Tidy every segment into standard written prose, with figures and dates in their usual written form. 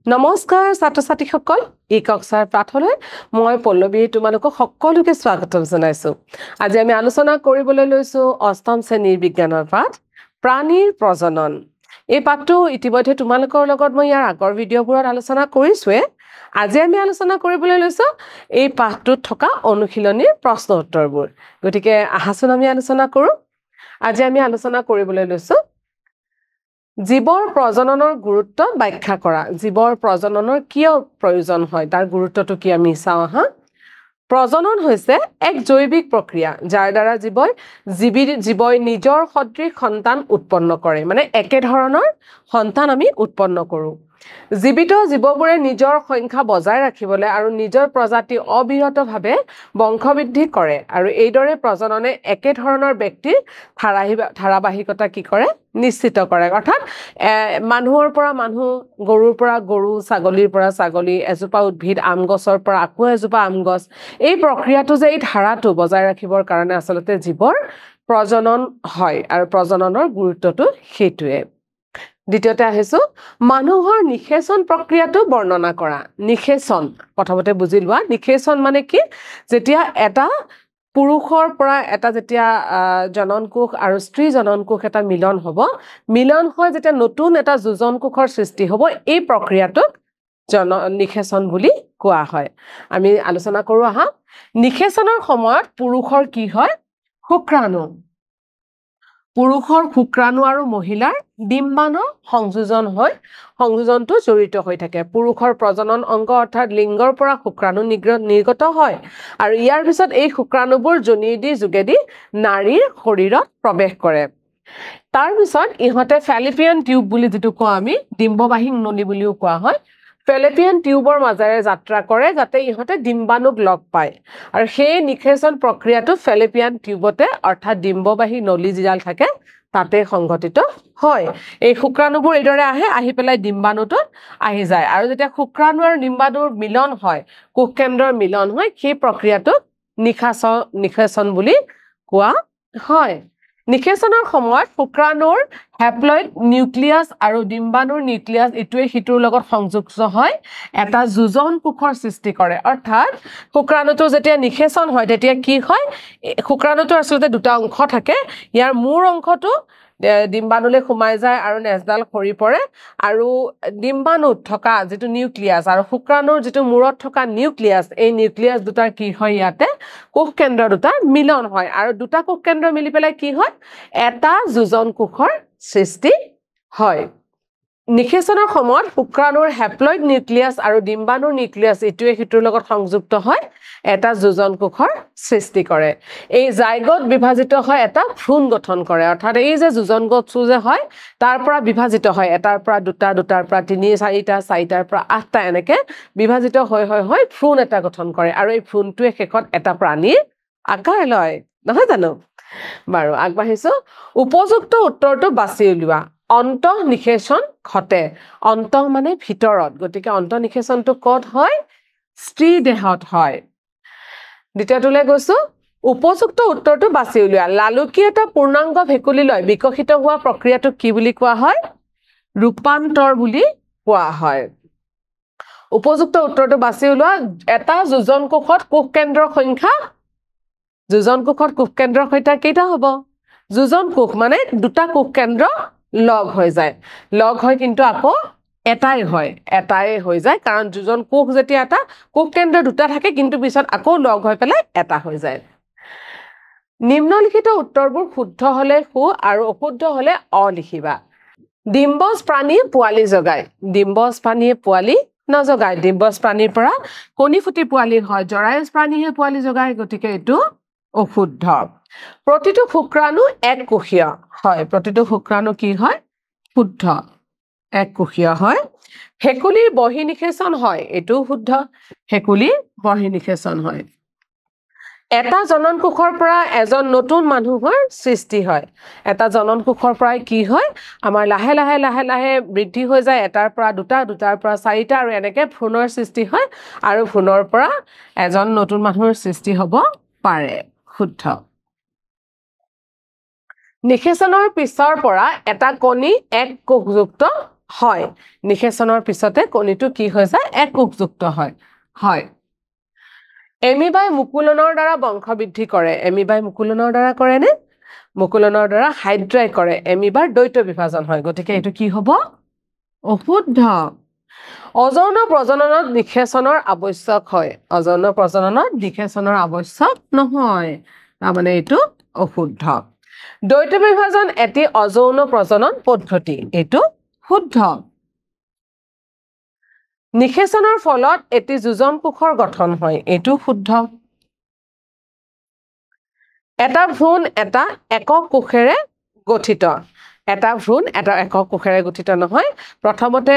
নমস্কাৰ ছাত্ৰ-ছাত্ৰীসকল ই কক্সাৰ পাঠলৈ মই পল্লৱী তোমালোকক সকলোকে স্বাগতম জনাইছো আজি আমি আলোচনা কৰিবলৈ লৈছো অষ্টম শ্ৰেণীৰ বিজ্ঞানৰ পাঠ প্ৰাণীৰ প্ৰজনন এই পাঠটো ইতিমধ্যে তোমালোকৰ লগত মই ইয়াৰ আগৰ ভিডিঅ'বোৰত আলোচনা কৰিছোৱে আজি আমি আলোচনা কৰিবলৈ লৈছো এই পাঠটোত থকা অনুশীলনীৰ প্ৰশ্ন উত্তৰবোৰ গতিকে আহাচোন আমি আলোচনা কৰো আজি আমি আলোচনা কৰিবলৈ লৈছো জীৱৰ প্ৰজননৰ গুৰুত্ব ব্যাখ্যা কৰা জীৱৰ প্ৰজননৰ কিয় প্ৰয়োজন হয় তাৰ গুৰুত্বটো কি আমি চাও হা প্ৰজনন হৈছে এক জৈৱিক প্ৰক্ৰিয়া যাৰ দ্বাৰা জীৱই নিজৰ সদৃশ সন্তান উৎপন্ন কৰে মানে একে ধৰণৰ সন্তান আমি উৎপন্ন কৰো জীৱিত জীৱবোৰে নিজৰ সংখ্যা বজাই ৰাখিবলৈ আৰু নিজৰ প্ৰজাতি অবিৰতভাৱে বংশবৃদ্ধি কৰে আৰু এইদৰে প্ৰজননে একে ধৰণৰ ব্যক্তিৰ ধাৰাবাহিকতা কি কৰে নিশ্চিত কৰে অৰ্থাৎ মানুহৰ পৰা মানুহ গৰুৰ পৰা গৰু ছাগলীৰ পৰা ছাগলী এজোপা উদ্ভিদ আম গছৰ পৰা আকৌ এজোপা আম গছ এই প্ৰক্ৰিয়াটো যে এই ধাৰাটো বজাই ৰাখিবৰ কাৰণে আচলতে জীৱৰ প্ৰজনন হয় আৰু প্ৰজননৰ গুৰুত্বটো সেইটোৱে দ্বিতীয়তে আহিছো মানুহৰ নিষেচন প্ৰক্ৰিয়াটো বৰ্ণনা কৰা নিষেচন প্ৰথমতে বুজি লোৱা নিষেচন মানে কি যেতিয়া এটা পুৰুষৰ পৰা এটা যেতিয়া জননকোষ আৰু স্ত্ৰী জননকোষ এটা মিলন হ'ব মিলন হৈ যেতিয়া নতুন এটা যোজনকোষৰ সৃষ্টি হ'ব এই প্ৰক্ৰিয়াটোক নিষেচন বুলি কোৱা হয় আমি আলোচনা কৰো আহা নিষেচনৰ সময়ত পুৰুষৰ কি হয় শুক্ৰাণু পুৰুষৰ শুক্ৰাণু আৰু মহিলাৰ ডিম্বাণু সংযোজনটো জড়িত হৈ থাকে পুৰুষৰ প্ৰজনন অংগ অৰ্থাৎ লিংগৰ পৰা শুক্ৰাণু নিৰ্গত হয় আৰু ইয়াৰ পিছত এই শুক্ৰাণুবোৰ যোনিৰ যোগেদি নাৰীৰ শৰীৰত প্ৰৱেশ কৰে তাৰ পিছত ইহঁতে ফেলিপিয়ান টিউব বুলি যেটো কওঁ আমি ডিম্ববাহী নলী বুলিও কোৱা হয় ফেলিপিয়ান টিউবৰ মাজেৰে যাত্ৰা কৰে যাতে ইহঁতে ডিম্বাণুক লগ পায় আৰু সেই নিষেচন প্ৰক্ৰিয়াটো ফেলিপিয়ান টিউবতে অৰ্থাৎ ডিম্ববাহী নলী যিডাল থাকে তাতে সংঘটিত হয় এই শুক্ৰাণুবোৰ এইদৰে আহি পেলাই ডিম্বাণুটোত আহি যায় আৰু যেতিয়া শুক্ৰাণু আৰু ডিম্বাণুৰ মিলন হয় কোষকেন্দ্ৰৰ মিলন হয় সেই প্ৰক্ৰিয়াটোক নিষেচন বুলি কোৱা হয় নিষেচনৰ সময়ত শুক্ৰাণুৰ হেপ্লয়েড নিউক্লিয়াছ আৰু ডিম্বাণুৰ নিউক্লিয়াছ ইটোৱে সিটোৰ লগত সংযুক্ত হয় এটা যোজন কোষৰ সৃষ্টি কৰে অৰ্থাৎ শুক্ৰাণুটো যেতিয়া নিষেচন হয় তেতিয়া কি হয় শুক্ৰাণুটো আচলতে দুটা অংশ থাকে ইয়াৰ মূৰ অংশটো ডিম্বাণুলৈ সোমাই যায় আৰু নেজডাল খৰি পৰে আৰু ডিম্বাণুত থকা যেটো নিউক্লিয়াছ আৰু শুক্ৰাণুৰ যেটো মূৰত থকা নিউক্লিয়াছ এই নিউক্লিয়াছ দুটাৰ কি হয় ইয়াতে কোষকেন্দ্ৰ দুটা মিলন হয় আৰু দুটা কোষকেন্দ্ৰ মিলি পেলাই কি হয় এটা যোজন কোষৰ সৃষ্টি হয় নিষেচনৰ সময়ত শুক্ৰাণুৰ হেপ্লয়েড নিউক্লিয়াছ আৰু ডিম্বাণুৰ নিউক্লিয়াছ ইটোৱে সিটোৰ লগত সংযুক্ত হয় এটা যোজন কোষৰ সৃষ্টি কৰে এই জাইগোট বিভাজিত হয় এটা ভ্ৰূণ গঠন কৰে অৰ্থাৎ এই যে যোজন কোষটো যে হয় তাৰ পৰা বিভাজিত হয় এটাৰ পৰা দুটাৰ পৰা তিনি চাৰিটাৰ পৰা আঠটা এনেকে বিভাজিত হৈ ভ্ৰূণ এটা গঠন কৰে আৰু এই ভ্ৰূণটোৱে শেষত এটা প্ৰাণীৰ আকাৰ লয় নহয় জানো বাৰু আগবাঢ়িছো উপযুক্ত উত্তৰটো বাছি উলিওৱা অন্তঃ নিষেচন ঘটে অন্তঃ মানে ভিতৰত গতিকে অন্তঃ নিষেচনটো ক'ত হয় স্ত্ৰী দেহত হয় দ্বিতীয়টোলৈ গৈছো উপযুক্ত উত্তৰটো বাছি উলিওৱা লালুকি এটা পূৰ্ণাংগ ভেকুলীলৈ বিকশিত হোৱা প্ৰক্ৰিয়াটো কি বুলি কোৱা হয় ৰূপান্তৰ বুলি কোৱা হয় উপযুক্ত উত্তৰটো বাছি উলিওৱা এটা যোজন কোষত কোষকেন্দ্ৰৰ সংখ্যা যোজন কোষত কোষকেন্দ্ৰৰ সংখ্যা কেইটা হ'ব যোজন কোষ মানে দুটা কোষকেন্দ্ৰ লগ হৈ যায় লগ হয় কিন্তু আকৌ এটাই হৈ যায় কাৰণ যোজন কোষ যেতিয়া এটা কোষকেন্দ্ৰ দুটা থাকে কিন্তু পিছত আকৌ লগ হৈ পেলাই এটা হৈ যায় নিম্নলিখিত উত্তৰবোৰ শুদ্ধ হলে সু আৰু অশুদ্ধ হলে অ লিখিবা ডিম্বজ প্ৰাণী পোৱালি জগায় ডিম্বজ প্ৰাণীয়ে পোৱালি নজগায় ডিম্বজ প্ৰাণীৰ পৰা কণী ফুটি পোৱালি হয় জৰায়ুজ প্ৰাণীয়ে পোৱালি জগায় গতিকে এইটো অশুদ্ধ প্ৰতিটো শুক্ৰাণু এককোষীয় হয় প্ৰতিটো শুক্ৰাণু কি হয় শুদ্ধ এককোষীয় হয় ভেকুলীৰ বহিঃনিষেচন হয় এইটো শুদ্ধ ভেকুলীৰ বহিঃনিষেচন হয় এটা জননকোষৰ পৰা এজন নতুন মানুহৰ সৃষ্টি হয় এটা জননকোষৰ পৰা কি হয় আমাৰ লাহে লাহে বৃদ্ধি হৈ যায় এটাৰ পৰা দুটাৰ পৰা চাৰিটা আৰু এনেকৈ ভ্ৰূণৰ সৃষ্টি হয় আৰু ভ্ৰূণৰ পৰা এজন নতুন মানুহৰ সৃষ্টি হ'ব পাৰে শুদ্ধ নিষেচনৰ পিছৰ পৰা এটা কণী এক কোষযুক্ত হয় নিষেচনৰ পিছতে কণীটো কি হৈ যায় এককোষযুক্ত হয় হয় এমিবাই মুকুলনৰ দ্বাৰা বংশবৃদ্ধি কৰে এমিবাই মুকুলনৰ দ্বাৰা কৰে নে মুকুলনৰ দ্বাৰা হাইড্ৰাই কৰে এমিবাৰ দ্বৈত বিভাজন হয় গতিকে এটো কি হ'ব অশুদ্ধ অযৌন প্ৰজননত নিষেচনৰ আৱশ্যক হয় অযৌন প্ৰজননত নিষেচনৰ আৱশ্যক নহয় মানে এটো অশুদ্ধ দ্বৈত বিভাজন এটি অযৌন প্ৰজনন পদ্ধতি এটো শুদ্ধ নিষেচনৰ ফলত এটি যোজন কোষৰ গঠন হয় এটো শুদ্ধ এটা ভ্ৰূণ এটা একক কোষেৰে গঠিত এটা ভ্ৰূণ এটা একক কোষেৰে গঠিত নহয় প্ৰথমতে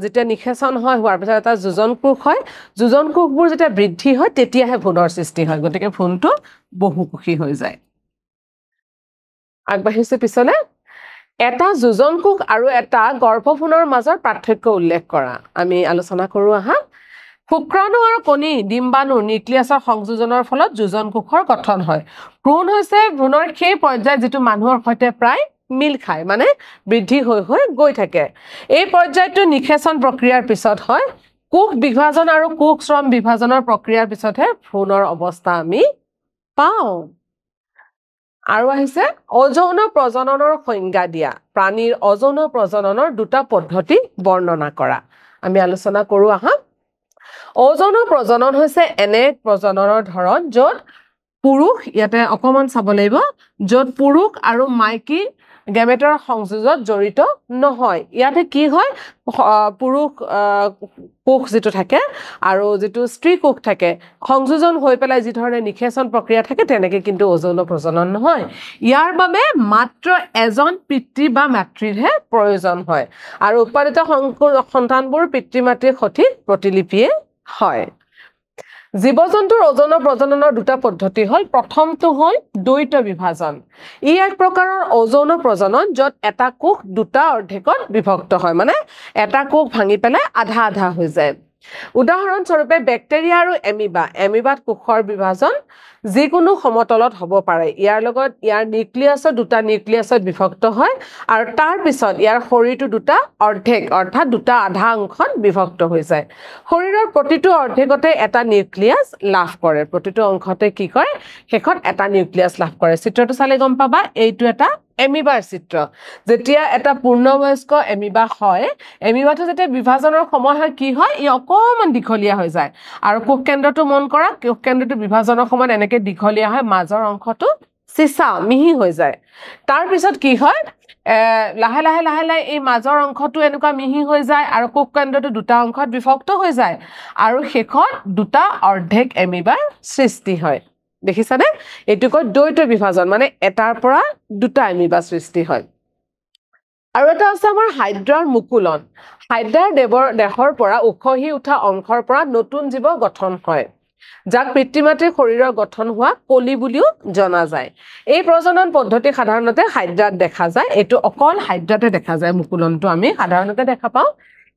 যেতিয়া নিষেচন হয় হোৱাৰ পিছত এটা যোজন কোষ হয় যোজন কোষবোৰ যেতিয়া বৃদ্ধি হয় তেতিয়াহে ভ্ৰূণৰ সৃষ্টি হয় গতিকে ভ্ৰূণটো বহুকোষী হৈ যায় আগবাঢ়িছে পিছলে এটা যোজন কোষ আৰু এটা গৰ্ভভ্ৰূণৰ মাজৰ পাৰ্থক্য উল্লেখ কৰা আমি আলোচনা কৰো আহা শুক্ৰাণু আৰু কণী ডিম্বাণু নিউক্লিয়াছৰ সংযোজনৰ ফলত যোজন কোষৰ গঠন হয় ভ্ৰূণ হৈছে ভ্ৰূণৰ সেই পৰ্যায় যেটো মানুহৰ সৈতে প্ৰায় মিল খায় মানে বৃদ্ধি হৈ হৈ গৈ থাকে এই পৰ্যায়টো নিষেচন প্ৰক্ৰিয়াৰ পিছত হয় কোষ বিভাজন আৰু কোষ শ্ৰম বিভাজনৰ প্ৰক্ৰিয়াৰ পিছতহে ভ্ৰূণৰ অৱস্থা আমি পাওঁ আৰু আহিছে অযৌন প্ৰজননৰ সংজ্ঞা দিয়া প্ৰাণীৰ অযৌন প্ৰজননৰ দুটা পদ্ধতি বৰ্ণনা কৰা আমি আলোচনা কৰো আহা অযৌন প্ৰজনন হৈছে এনে প্ৰজননৰ ধৰণ য'ত পুৰুষ ইয়াতে অকমান চাব লাগিব য'ত পুৰুষ আৰু মাইকী গেমেটৰ সংযোজত জড়িত নহয় ইয়াতে কি হয় পুৰুষ কোষ যেটো থাকে আৰু যেটো স্ত্ৰী কোষ থাকে সংযোজন হৈ পেলাই যি ধৰণে নিষেচন প্ৰক্ৰিয়া থাকে তেনেকে কিন্তু অযৌন প্ৰজনন নহয় ইয়াৰ বাবে মাত্ৰ এজন পিতৃ বা মাতৃৰহে প্ৰয়োজন হয় আৰু উৎপাদিত সন্তানবোৰ পিতৃ মাতৃৰ সঠিক প্ৰতিলিপিয়ে হয় জীবজন্তুৰ অযৌন প্ৰজননৰ দুটা পদ্ধতি হ'ল প্ৰথমটো হ'ল দ্বৈত বিভাজন ই এক প্ৰকাৰৰ অযৌন প্ৰজনন য'ত এটা কোষ দুটা অৰ্ধেকত বিভক্ত হয় মানে এটা কোষ ভাঙি পেলাই আধা আধা হৈ যায় উদাহৰণ স্বৰূপে ব্যাক্টেৰিয়া আৰু এমিবাত কোষৰ বিভাজন যিকোনো সমতলত হ'ব পাৰে ইয়াৰ লগত ইয়াৰ নিউক্লিয়াছৰ দুটা নিউক্লিয়াছত বিভক্ত হয় আৰু তাৰ পিছত ইয়াৰ শৰীৰটো দুটা অৰ্ধেক অৰ্থাৎ দুটা আধা অংশত বিভক্ত হৈ যায় শৰীৰৰ প্ৰতিটো অৰ্ধেকতে এটা নিউক্লিয়াছ লাভ কৰে প্ৰতিটো অংশতে কি কৰে হেকত এটা নিউক্লিয়াছ লাভ কৰে চিত্ৰটো চালে গম পাবা এইটো এটা এমিবাৰ চিত্ৰ যেতিয়া এটা পূৰ্ণবয়স্ক এমিবা হয় এমিবাটো যেতিয়া বিভাজনৰ সময় হয় কি হয় ই অকমান দীঘলীয়া হৈ যায় আৰু কোষ কেন্দ্ৰটো মন কৰা কোষ কেন্দ্ৰটো বিভাজনৰ সময়ত এনেকে দীঘলীয়া হয় মাজৰ অংশটো চিচা মিহি হৈ যায় তাৰ পিছত কি হয় লাহে লাহে লাহে লাহে এই মাজৰ অংশটো এনেকুৱা মিহি হৈ যায় আৰু কোষ কেন্দ্ৰটো দুটা অংশত বিভক্ত হৈ যায় আৰু শেষত দুটা অৰ্ধেক এমিবাৰ সৃষ্টি হয় দেখিছানে এটো কয় দ্বৈত বিভাজন মানে এটাৰ পৰা দুটা এমিবা সৃষ্টি হয় আৰু এটা আছে আমাৰ হাইড্ৰাৰ মুকুলন হাইড্ৰাৰ দেহৰ পৰা উখহি উঠা অংশৰ পৰা নতুন জীৱ গঠন হয় যাক পিতৃ-মাতৃৰ শৰীৰৰ গঠন হোৱা কলি বুলিও জনা যায় এই প্ৰজনন পদ্ধতি সাধাৰণতে হাইড্ৰাত দেখা যায় এটো অকল হাইড্ৰাতে দেখা যায় মুকুলনটো আমি সাধাৰণতে দেখা পাওঁ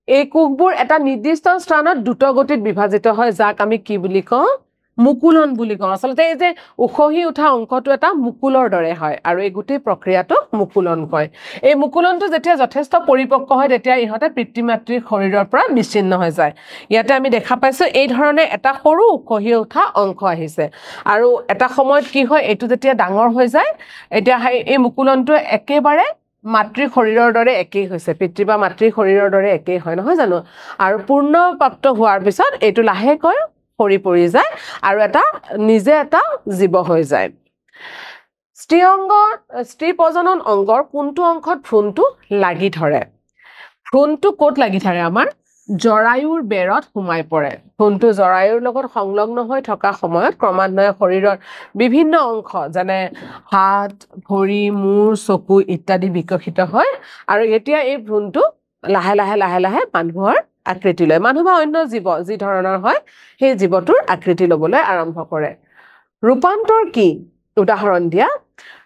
এই কোষবোৰ এটা নিৰ্দিষ্ট স্থানত দ্ৰুত গতিত বিভাজিত হয় যাক আমি কি বুলি কওঁ মুকুলন বুলি কওঁ আসলতে এই যে উখহি উঠা অংশটো এটা মুকুলৰ দৰে হয় আৰু এই গোটেই প্ৰক্ৰিয়াটো মুকুলন কয় এই মুকুলনটো যেতিয়া যথেষ্ট পৰিপক্ক হয় তেতিয়া ইহতে পিতৃ-মাতৃৰ শৰীৰৰ পৰা বিচ্ছিন্ন হৈ যায় ইয়াতে আমি দেখা পাইছো এই ধৰণে এটা সৰু উখহি উঠা অংশ আহিছে আৰু এটা সময়ত কি হয় এটো যেতিয়া ডাঙৰ হৈ যায় এতিয়া এই মুকুলনটো একেবাৰে মাতৃৰ শৰীৰৰ দৰে একেই হৈছে পিতৃ বা মাতৃৰ শৰীৰৰ দৰে একেই হয় নহয় জানো আৰু পূৰ্ণপ্ৰাপ্ত হোৱাৰ পিছত এটো লাহেকৈ সৰি পৰি যায় আৰু এটা নিজে এটা জীৱ হৈ যায় স্ত্ৰী প্ৰজনন অংগৰ কোনটো অংশত ভ্ৰূণটো লাগি ধৰে ভ্ৰূণটো ক'ত লাগি ধৰে আমাৰ জৰায়ুৰ বেৰত সোমাই পৰে ভ্ৰূণটো জৰায়ুৰ লগত সংলগ্ন হৈ থকা সময়ত ক্ৰমান্বয়ে শৰীৰৰ বিভিন্ন অংশ যেনে হাত ভৰি মূৰ চকু ইত্যাদি বিকশিত হয় আৰু এতিয়া এই ভ্ৰূণটো লাহে লাহে লাহে লাহে মানুহৰ আকৃতি লয় মানুহ বা অন্য জীৱ যি ধৰণৰ হয় সেই জীৱটোৰ আকৃতি লবলৈ আৰম্ভ কৰে ৰূপান্তৰ কি উদাহৰণ দিয়া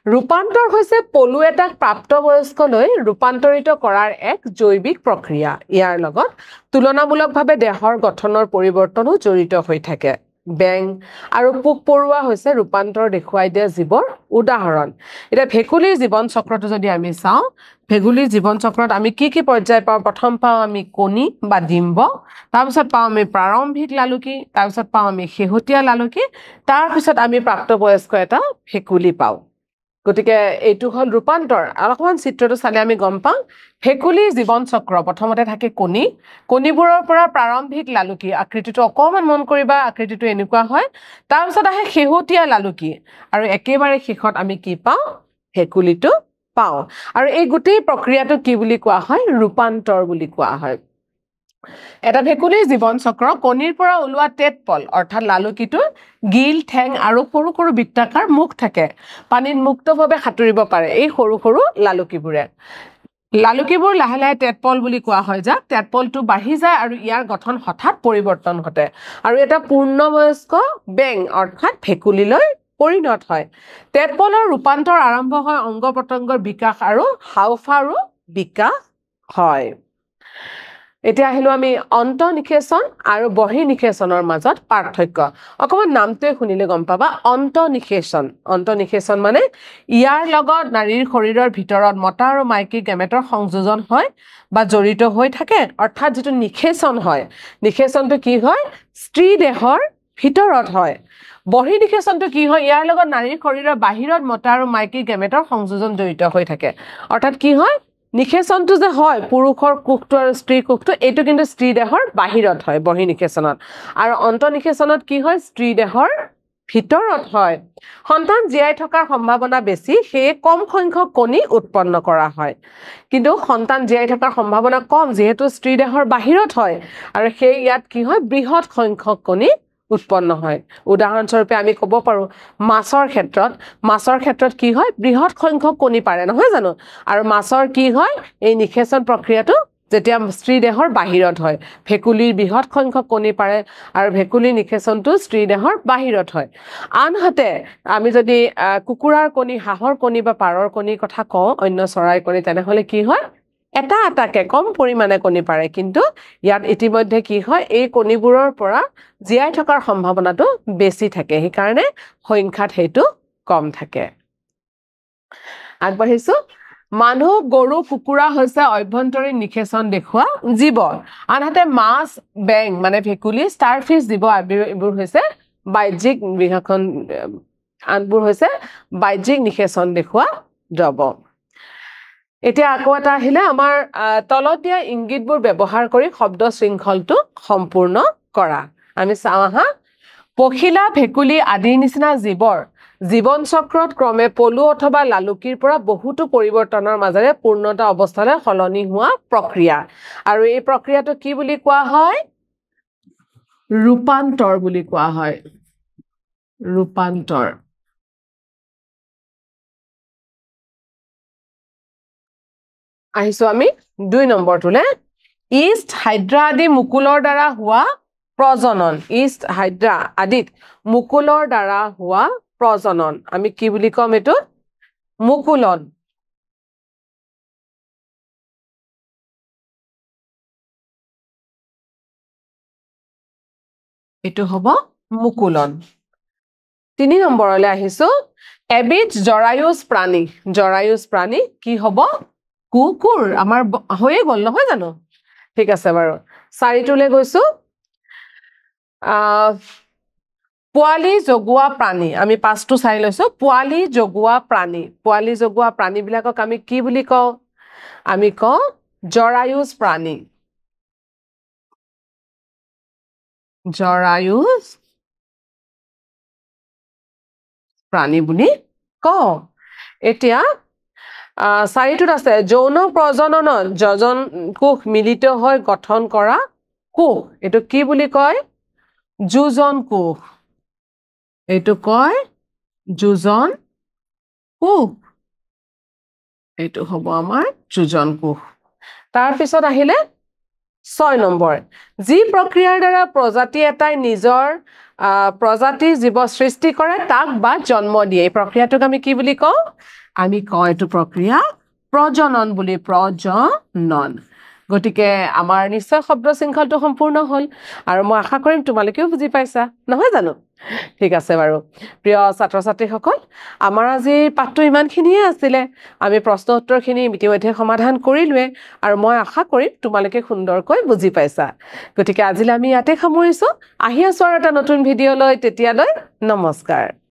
ৰূপান্তৰ হৈছে পলু এটাক প্ৰাপ্তবয়স্কলৈ ৰূপান্তৰিত কৰাৰ এক জৈৱিক প্ৰক্ৰিয়া ইয়াৰ লগত তুলনামূলকভাৱে দেহৰ গঠনৰ পৰিৱৰ্তনো জড়িত হৈ থাকে বেং আৰু পোক পৰুৱা হৈছে ৰূপান্তৰ দেখুৱাই দিয়া জীৱৰ উদাহৰণ এটা ভেকুলীৰ জীৱন চক্ৰটো যদি আমি চাওঁ ভেকুলীৰ জীৱন চক্ৰত আমি কি পৰ্যায় পাওঁ প্ৰথম পাওঁ আমি কণী বা ডিম্ব তাৰ পিছত পাওঁ আমি প্ৰাৰম্ভিক লালুকি তাৰ পিছত পাওঁ আমি শেহতীয়া লালুকি তাৰ পিছত আমি প্ৰাপ্তবয়স্ক এটা ভেকুলী পাওঁ গতিকে এইটো হল ৰূপান্তৰ আৰু অকমান চিত্ৰটো চালে আমি গম পাওঁ ভেকুলীৰ জীৱন চক্ৰ প্ৰথমতে থাকে কণী কণীবোৰৰ পৰা প্ৰাৰম্ভিক লালুকি আকৃতিটো অকমান মন কৰিবা আকৃতিটো এনেকুৱা হয় তাৰ পিছত আহে শেহতীয়া লালুকি আৰু একেবাৰে শেষত আমি কি পাওঁ ভেকুলীটো পাওঁ আৰু এই গোটেই প্ৰক্ৰিয়াটো কি বুলি কোৱা হয় ৰূপান্তৰ বুলি কোৱা হয় এটা ভেকুলীৰ জীৱন চক্ৰ কণীৰ পৰা ওলোৱা টেটপল অৰ্থাৎ লালুকিটো গিল ঠেং আৰু সৰু সৰু বৃত্তাকাৰ মুখ থাকে পানীত মুক্তভাৱে সাঁতুৰিব পাৰে এই সৰু সৰু লালুকিবোৰে লালুকিবোৰ লাহে লাহে টেটপল বুলি কোৱা হয় যাক টেটপলটো বাঢ়ি যায় আৰু ইয়াৰ গঠন হঠাৎ পৰিৱৰ্তন ঘটে আৰু এটা পূৰ্ণবয়স্ক বেং অৰ্থাৎ ভেকুলীলৈ পৰিণত হয় টেটপলৰ ৰূপান্তৰ আৰম্ভ হয় অংগ প্ৰত্যংগৰ বিকাশ আৰু হাওফাওৰ বিকাশ হয় এতিয়া আহিলো আমি অন্তঃনিষেচন আৰু বহিঃনিষেচনৰ মাজত পাৰ্থক্য অকমান নামটোৱে শুনিলে গম পাবা অন্তঃনিষেচন মানে ইয়াৰ লগত নাৰীৰ শৰীৰৰ ভিতৰত মতা আৰু মাইকী গেমেটৰ সংযোজন হয় বা জড়িত হৈ থাকে অৰ্থাৎ যেটো নিষেচন হয় নিষেচনটো কি হয় স্ত্ৰী দেহৰ ভিতৰত হয় বহিঃনিষেচনটো কি হয় ইয়াৰ লগত নাৰীৰ শৰীৰৰ বাহিৰত মতা আৰু মাইকী গেমেটৰ সংযোজন জড়িত হৈ থাকে অৰ্থাৎ কি হয় নিষেচনটো যে হয় পুৰুষৰ কোষটো আৰু স্ত্ৰীৰ কোষটো এটো কিন্তু স্ত্ৰী দেহৰ বাহিৰত হয় বহিঃনিষেচনত আৰু অন্তঃনিষেচনত কি হয় স্ত্ৰী দেহৰ ভিতৰত হয় সন্তান জীয়াই থকাৰ সম্ভাৱনা বেছি সেই কম সংখ্যক কণী উৎপন্ন কৰা হয় কিন্তু সন্তান জীয়াই থকাৰ সম্ভাৱনা কম যেহেতু স্ত্ৰী দেহৰ বাহিৰত হয় আৰু সেই ইয়াত কি হয় বৃহৎ সংখ্যক কণী উৎপন্ন হয় উদাহৰণস্বৰূপে আমি ক'ব পাৰো মাছৰ ক্ষেত্ৰত কি হয় বৃহৎ সংখ্যক কণী পাৰে নহয় জানো আৰু মাছৰ কি হয় এই নিষেচন প্ৰক্ৰিয়াটো যেতিয়া স্ত্ৰী দেহৰ বাহিৰত হয় ভেকুলীৰ বৃহৎ সংখ্যক কণী পাৰে আৰু ভেকুলীৰ নিষেচনটো স্ত্ৰী দেহৰ বাহিৰত হয় আনহাতে আমি যদি কুকুৰাৰ কণী হাঁহৰ কণী বা পাৰৰ কণীৰ কথা কওঁ অন্য চৰাইৰ কণী তেনেহলে কি হয় এটা এটাকে কম পৰিমাণে কণী পাৰে কিন্তু ইয়াত ইতিমধ্যে কি হয় এই কণীবোৰৰ পৰা জীয়াই থকাৰ সম্ভাৱনাটো বেছি থাকে সেই কাৰণে সংখ্যাত হেতু কম থাকে আগবাঢ়িছো মানুহ গৰু কুকুৰা হৈছে অভ্যন্তৰীণ নিষেচন দেখুৱা জীৱ আনহাতে মাছ বেং মানে ভেকুলী ষ্টাৰফিছ জীৱ এইবোৰ হৈছে বাহ্যিক বিভাখন আনবোৰ হৈছে বাহ্যিক নিষেচন দেখুৱা দ্ৰৱ এতিয়া আকৌ এটা আহিলে আমাৰ তলত দিয়া ইংগিতবোৰ ব্যৱহাৰ কৰি শব্দ শৃংখলটো সম্পূৰ্ণ কৰা আমি চাওঁ আহা পখিলা ভেকুলী আদিৰ নিচিনা জীৱৰ জীৱন চক্ৰত ক্ৰমে পলু অথবা লালুকিৰ পৰা বহুতো পৰিৱৰ্তনৰ মাজেৰে পূৰ্ণতা অৱস্থালৈ সলনি হোৱা প্ৰক্ৰিয়া আৰু এই প্ৰক্ৰিয়াটো কি বুলি কোৱা হয় ৰূপান্তৰ বুলি কোৱা হয় ৰূপান্তৰ আহিছো আমি 2 নম্বৰটোলে ইষ্ট হাইড্ৰা আদি মুকুলৰ দ্বাৰা হোৱা প্ৰজনন ইষ্ট হাইড্ৰা আদিত মুকুলৰ দ্বাৰা হোৱা প্ৰজনন আমি কি বুলি কম এটো মুকুলন এটো হ'ব মুকুলন 3 নম্বৰলে আহিছো এবিধ জৰায়ুজ প্ৰাণী কি হ'ব কুকুৰ আমাৰ হৈয়ে গ'ল নহয় জানো ঠিক আছে বাৰু 4টোলে গৈছো পোৱালি জগুৱা প্ৰাণী আমি 5টো চাই লৈছো পোৱালি জগুৱা প্ৰাণী বিলাকক আমি কি বুলি কওঁ আমি কওঁ জৰায়ুজ প্ৰাণী বুলি কওঁ এতিয়া 4টোত আছে যৌন প্ৰজননত যজন কোষ মিলিত হৈ গঠন কৰা কোষ এটো কি বুলি কয় যোজন কোষ এটো কয় যোজন কোষ এটো হ'ব আমাৰ যোজন কোষ তাৰ পিছত আহিলে 6 নম্বৰ যি প্ৰক্ৰিয়াৰ দ্বাৰা প্ৰজাতি এটাই নিজৰ প্ৰজাতি জীৱ সৃষ্টি কৰে তাক বা জন্ম দিয়ে এই প্ৰক্ৰিয়াটোক আমি কি বুলি কওঁ আমি কওঁ এটো প্ৰক্ৰিয়া প্ৰজনন বুলি প্ৰজনন গতিকে আমাৰ নিশ্চয় শব্দ শৃংখলটো সম্পূৰ্ণ হ'ল আৰু মই আশা কৰিম তোমালোকেও বুজি পাইছা নহয় জানো ঠিক আছে বাৰু প্ৰিয় ছাত্ৰ ছাত্ৰীসকল আমাৰ আজিৰ পাঠটো ইমানখিনিয়ে আছিলে আমি প্ৰশ্ন উত্তৰখিনি ইতিমধ্যে সমাধান কৰিলোৱে আৰু মই আশা কৰিম তোমালোকে সুন্দৰকৈ বুজি পাইছা গতিকে আজিলৈ আমি ইয়াতে সামৰিছোঁ আহি আছোঁ আৰু এটা নতুন ভিডিঅ'লৈ তেতিয়ালৈ নমস্কাৰ